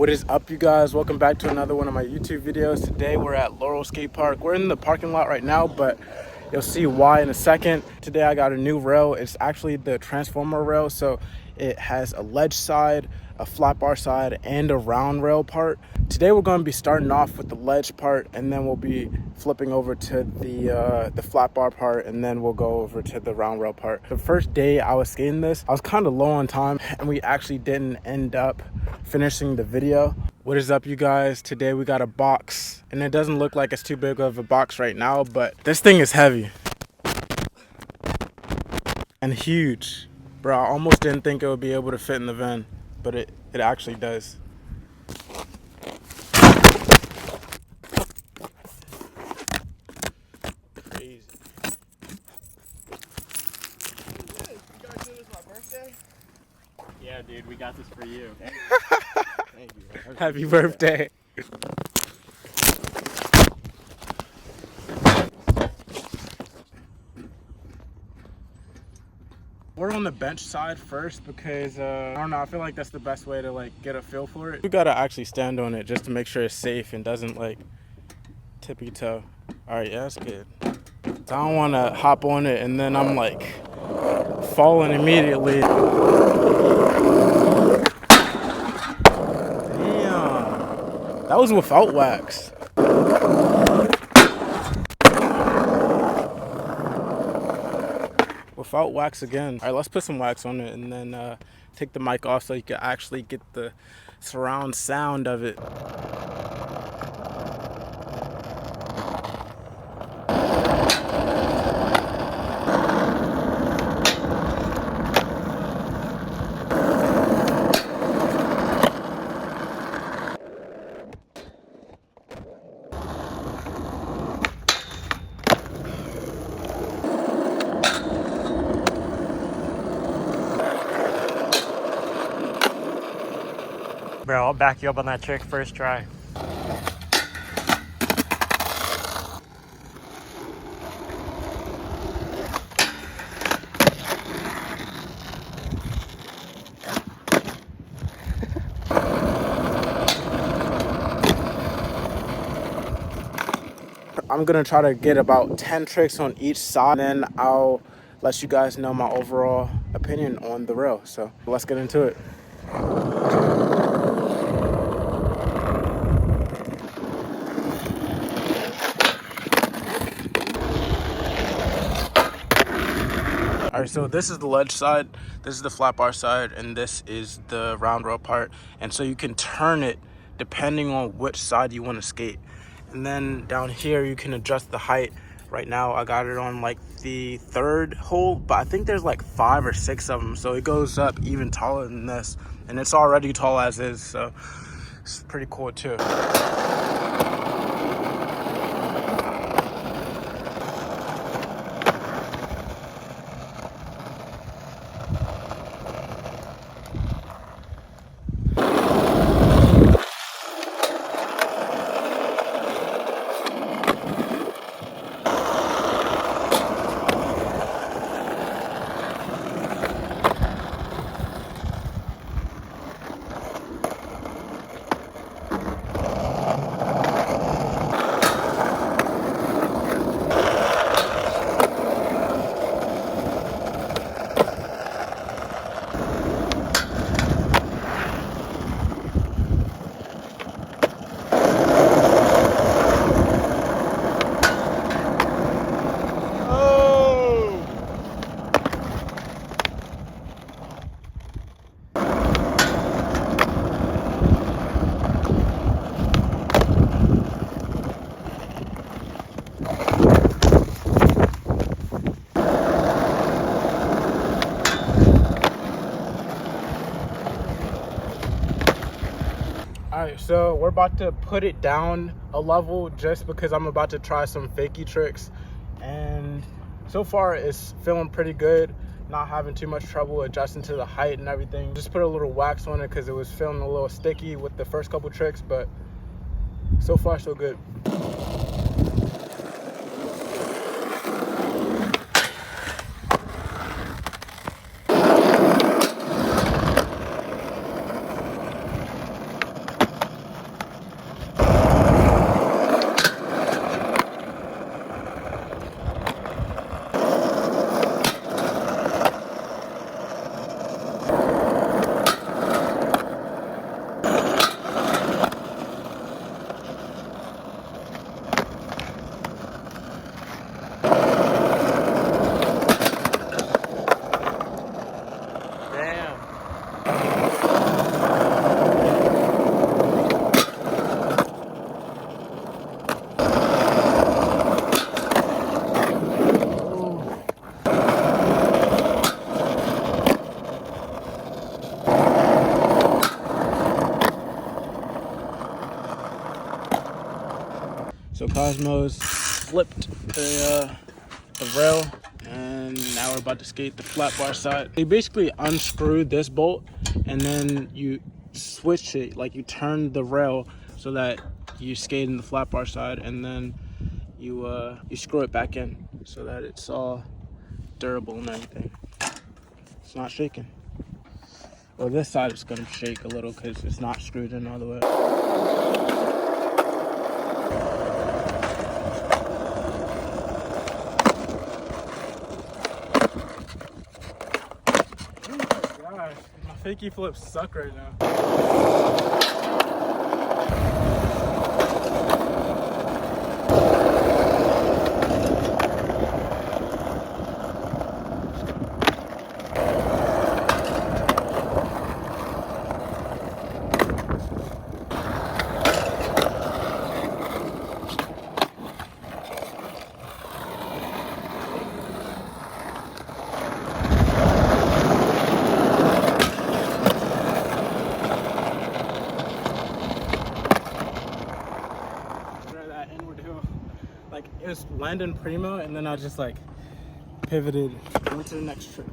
What is up, you guys? Welcome back to another one of my YouTube videos. Today we're at Laurel Skate Park. We're in the parking lot right now, but you'll see why in a second. Today I got a new rail. It's actually the Transformer rail, so it has a ledge side, a flat bar side, and a round rail part. Today we're going to be starting off with the ledge part, and then we'll be flipping over to the flat bar part, and then we'll go over to the round rail part. The first day I was skating this, I was kind of low on time, and we actually didn't end up finishing the video. What is up, you guys? Today we got a box, and it doesn't look like it's too big of a box right now, but this thing is heavy and huge. Bro, I almost didn't think it would be able to fit in the van, but it actually does. Crazy. You guys doing this my birthday? Yeah, dude, we got this for you. Thank you. Happy birthday. We're on the bench side first because I don't know, I feel like that's the best way to like get a feel for it. We gotta actually stand on it just to make sure it's safe and doesn't like tippy toe. All right, yeah, that's good. So I don't want to hop on it and then I'm like falling immediately. Damn, that was without wax. Without wax again. All right, let's put some wax on it and then take the mic off so you can actually get the surround sound of it. Bro, I'll back you up on that trick first try. I'm gonna try to get about 10 tricks on each side, and then I'll let you guys know my overall opinion on the rail. So let's get into it. All right, so this is the ledge side, this is the flat bar side, and this is the round rail part. And so you can turn it depending on which side you want to skate. And then down here, you can adjust the height. Right now, I got it on like the third hole, but I think there's like 5 or 6 of them. So it goes up even taller than this, and it's already tall as is. So it's pretty cool too. All right, so we're about to put it down a level just because I'm about to try some fakie tricks, and so far it's feeling pretty good. Not having too much trouble adjusting to the height and everything. Just put a little wax on it because it was feeling a little sticky with the first couple tricks, but so far so good. So Cosmos flipped the rail, and now we're about to skate the flat bar side. They basically unscrewed this bolt, and then you switch it, like you turn the rail so that you skate in the flat bar side, and then you screw it back in so that it's all durable and everything. It's not shaking. Well, this side is gonna shake a little because it's not screwed in all the way. Oh my gosh, my fakie flips suck right now. Like it was landing primo, and then I just like pivoted, went to the next trick.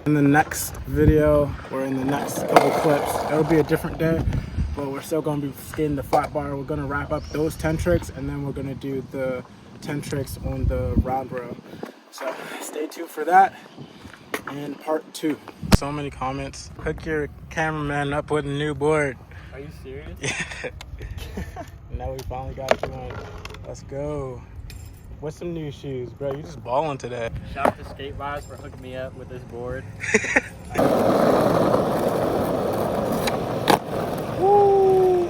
In the next video or in the next couple clips, it'll be a different day. But we're still going to be skating the flat bar. We're going to wrap up those 10 tricks, and then we're going to do the 10 tricks on the round rail. So stay tuned for that and part 2. So many comments. Hook your cameraman up with a new board. Are you serious? Yeah. Now we finally got you one. Let's go. What's some new shoes, bro? You just balling today. Shout out to Skate Vibes for hooking me up with this board. Woo!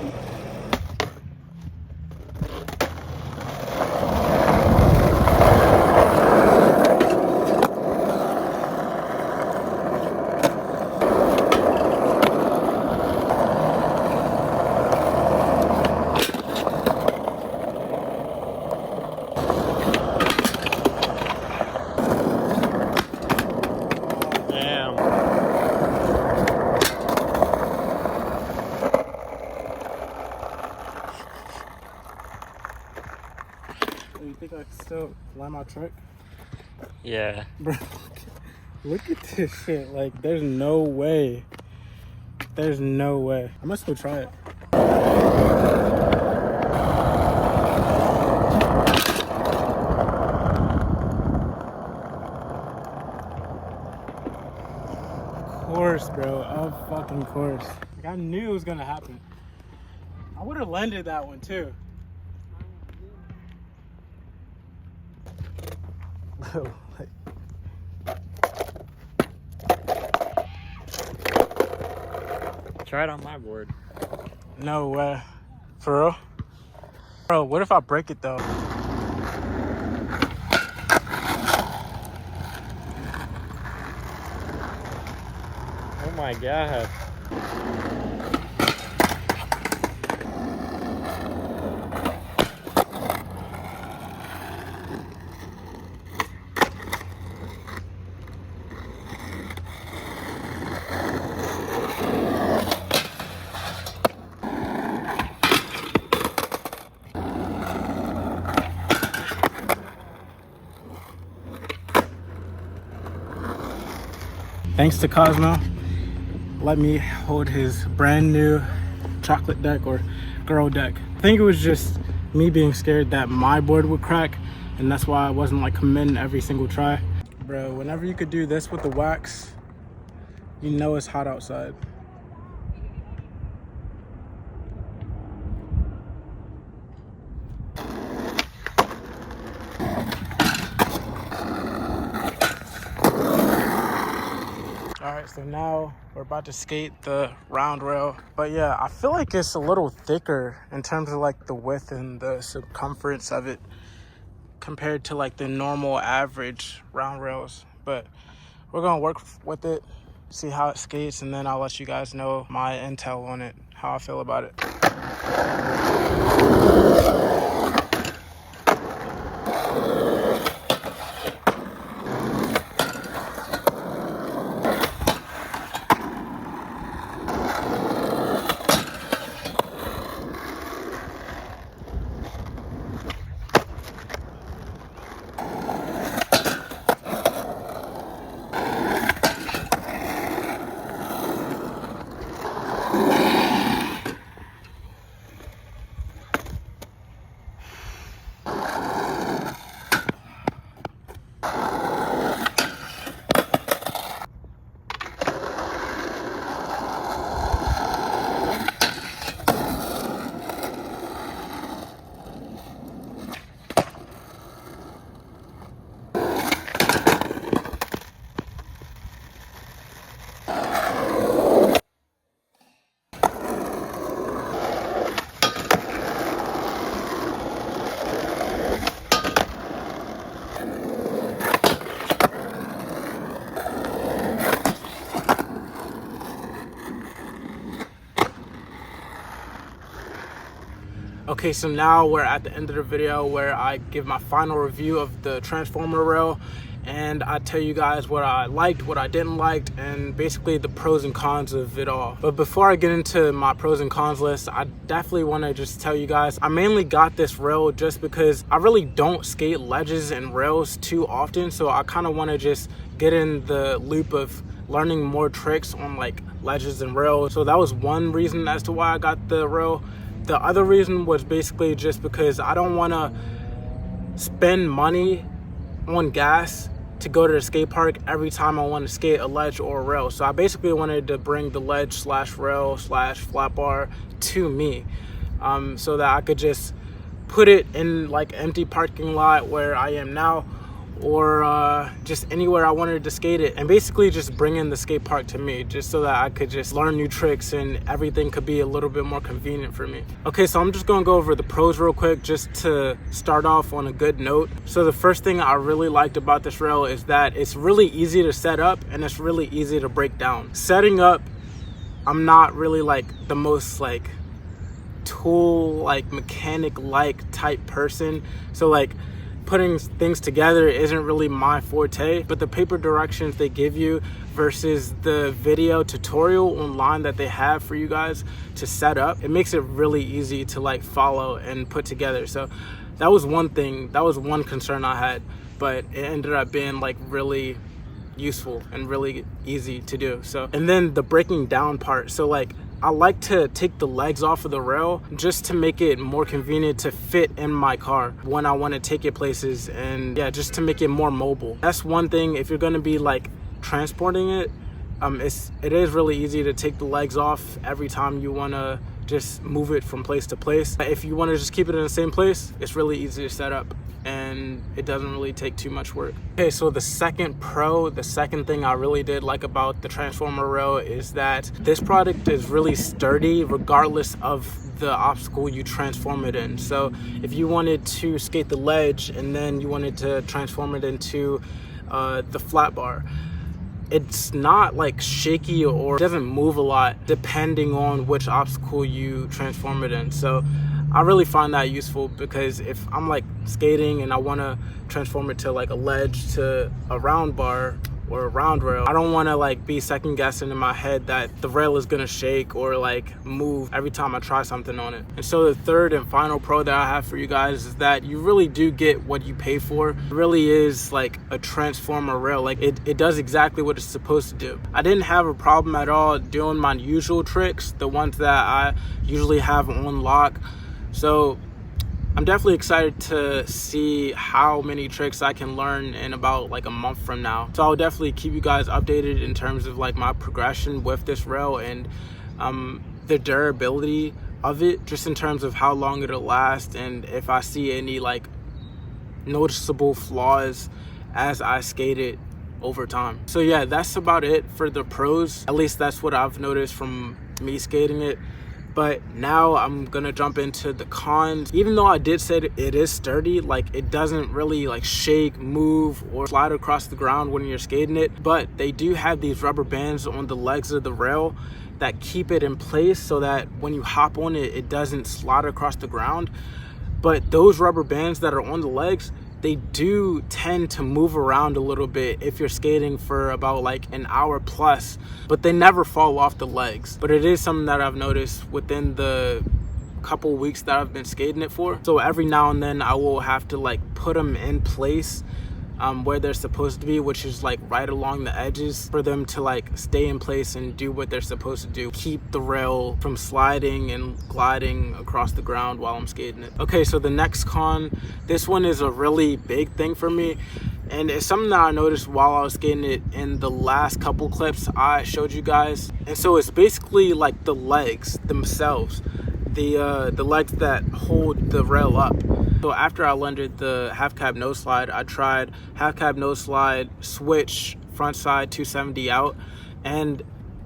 You think I can still land my trick? Yeah. Bro, look at this shit. Like, there's no way. There's no way. I must go try it. Of course, bro. Of fucking course. Like, I knew it was gonna happen. I would have landed that one too. Bro, like, Try it on my board. no way. For real? Bro, what if I break it though? Oh my god. Thanks to Cosmo, let me hold his brand new chocolate deck or girl deck. I think it was just me being scared that my board would crack, and that's why I wasn't like committing every single try. Bro, whenever you could do this with the wax, you know it's hot outside. All right, so now we're about to skate the round rail. But yeah, I feel like it's a little thicker in terms of like the width and the circumference of it compared to like the normal average round rails. But we're gonna work with it, see how it skates, and then I'll let you guys know my intel on it, how I feel about it. Okay, so now we're at the end of the video where I give my final review of the Transformer rail, and I tell you guys what I liked, what I didn't like, and basically the pros and cons of it all. But before I get into my pros and cons list, I definitely want to just tell you guys, I mainly got this rail just because I really don't skate ledges and rails too often, so I kind of want to just get in the loop of learning more tricks on like ledges and rails. So that was one reason as to why I got the rail. The other reason was basically just because I don't want to spend money on gas to go to the skate park every time I want to skate a ledge or a rail. So I basically wanted to bring the ledge slash rail slash flat bar to me, so that I could just put it in like empty parking lot where I am now, or just anywhere I wanted to skate it, and basically just bring in the skate park to me, just so that I could just learn new tricks and everything could be a little bit more convenient for me. Okay, so I'm just gonna go over the pros real quick just to start off on a good note. So the first thing I really liked about this rail is that it's really easy to set up and it's really easy to break down. Setting up, I'm not really like the most like tool like mechanic like type person, so like putting things together isn't really my forte, but the paper directions they give you versus the video tutorial online that they have for you guys to set up, it makes it really easy to like follow and put together. So that was one thing, that was one concern I had, but it ended up being like really useful and really easy to do. So, and then the breaking down part, so like I like to take the legs off of the rail just to make it more convenient to fit in my car when I want to take it places, and yeah, just to make it more mobile. That's one thing. If you're going to be like transporting it, it is really easy to take the legs off every time you want to just move it from place to place. If you want to just keep it in the same place, it's really easy to set up and it doesn't really take too much work. Okay, so the second thing I really did like about the Transformer rail is that this product is really sturdy regardless of the obstacle you transform it in. So if you wanted to skate the ledge and then you wanted to transform it into the flat bar, it's not like shaky or doesn't move a lot depending on which obstacle you transform it in. So I really find that useful, because if I'm like skating and I want to transform it to like a ledge to a round bar or a round rail, I don't want to like be second guessing in my head that the rail is gonna shake or like move every time I try something on it. And so the third and final pro that I have for you guys is that you really do get what you pay for. It really is like a Transformer rail. Like it does exactly what it's supposed to do. I didn't have a problem at all doing my usual tricks, the ones that I usually have on lock. So I'm definitely excited to see how many tricks I can learn in about like a month from now. So I'll definitely keep you guys updated in terms of like my progression with this rail and the durability of it, just in terms of how long it'll last and if I see any like noticeable flaws as I skate it over time. So yeah, that's about it for the pros. At least that's what I've noticed from me skating it. But now I'm gonna jump into the cons. Even though I did say it is sturdy, like it doesn't really like shake, move, or slide across the ground when you're skating it, but they do have these rubber bands on the legs of the rail that keep it in place so that when you hop on it, it doesn't slide across the ground. But those rubber bands that are on the legs, they do tend to move around a little bit if you're skating for about like an hour plus, but they never fall off the legs. But it is something that I've noticed within the couple weeks that I've been skating it for. So every now and then I will have to like put them in place where they're supposed to be, which is like right along the edges, for them to like stay in place and do what they're supposed to do, keep the rail from sliding and gliding across the ground while I'm skating it. Okay, so the next con, this one is a really big thing for me, and it's something that I noticed while I was skating it in the last couple clips I showed you guys. And so it's basically like the legs themselves, the legs that hold the rail up. So after I landed the half cab nose slide, I tried half cab nose slide, switch, front side 270 out. And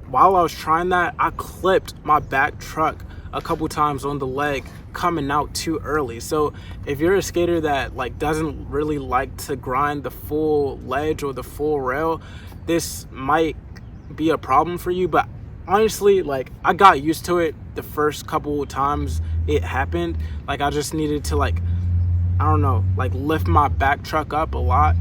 while I was trying that, I clipped my back truck a couple times on the leg coming out too early. So if you're a skater that like doesn't really like to grind the full ledge or the full rail, this might be a problem for you. But honestly, like I got used to it the first couple times it happened. Like I just needed to like, I don't know, like lift my back truck up a lot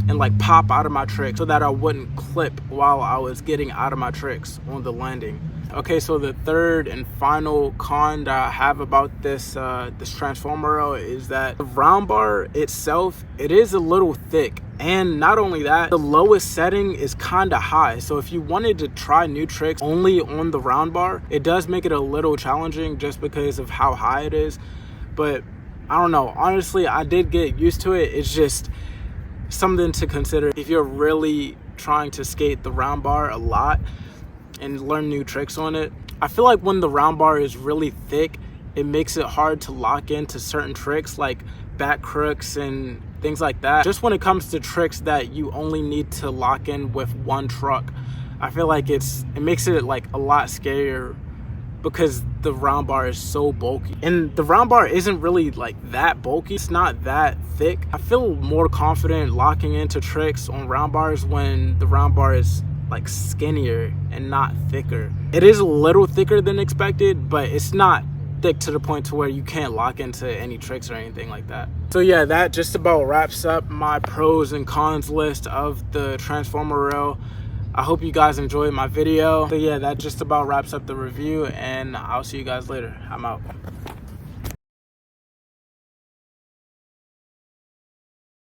and like pop out of my tricks so that I wouldn't clip while I was getting out of my tricks on the landing. Okay, so the third and final con that I have about this this transformer rail is that the round bar itself, it is a little thick. And not only that, the lowest setting is kind of high. So if you wanted to try new tricks only on the round bar, it does make it a little challenging just because of how high it is. But I don't know, honestly, I did get used to it. It's just something to consider if you're really trying to skate the round bar a lot and learn new tricks on it. I feel like when the round bar is really thick, it makes it hard to lock into certain tricks like back crooks and things like that. Just when it comes to tricks that you only need to lock in with one truck, I feel like it makes it like a lot scarier because the round bar is so bulky. And the round bar isn't really like that bulky. It's not that thick. I feel more confident locking into tricks on round bars when the round bar is like skinnier and not thicker. It is a little thicker than expected, but it's not thick to the point to where you can't lock into any tricks or anything like that. So yeah, that just about wraps up my pros and cons list of the transformer rail. I hope you guys enjoyed my video. So yeah, that just about wraps up the review, and I'll see you guys later. I'm out.